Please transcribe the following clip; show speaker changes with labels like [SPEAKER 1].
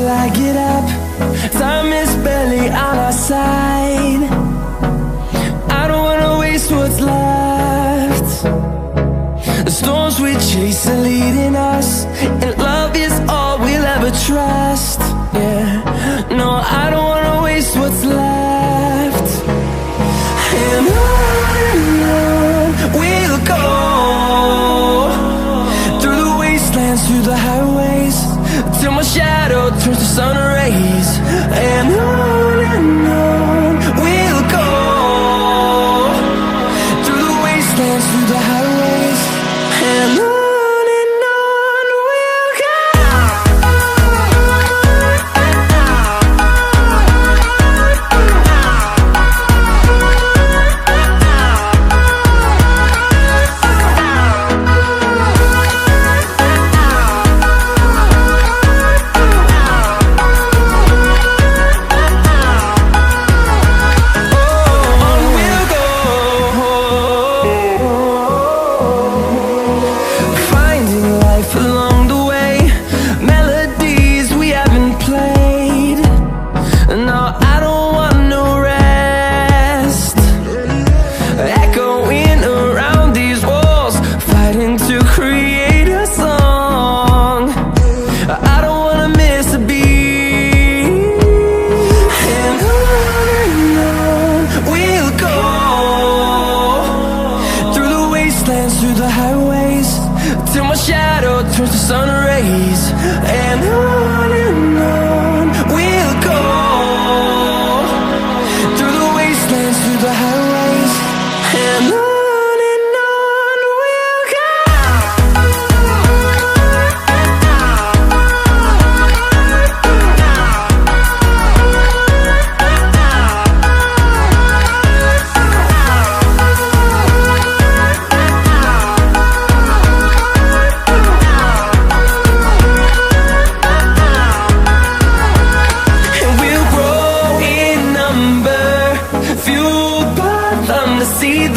[SPEAKER 1] till I get up. Time is barely on our side. I don't wanna waste what's left. The storms we chase are leading us, and love is all we'll ever trust. Yeah, no, I don't wanna waste what's left. And on we'll go, through the wastelands, through the highways, till my shadow turns to sun rays.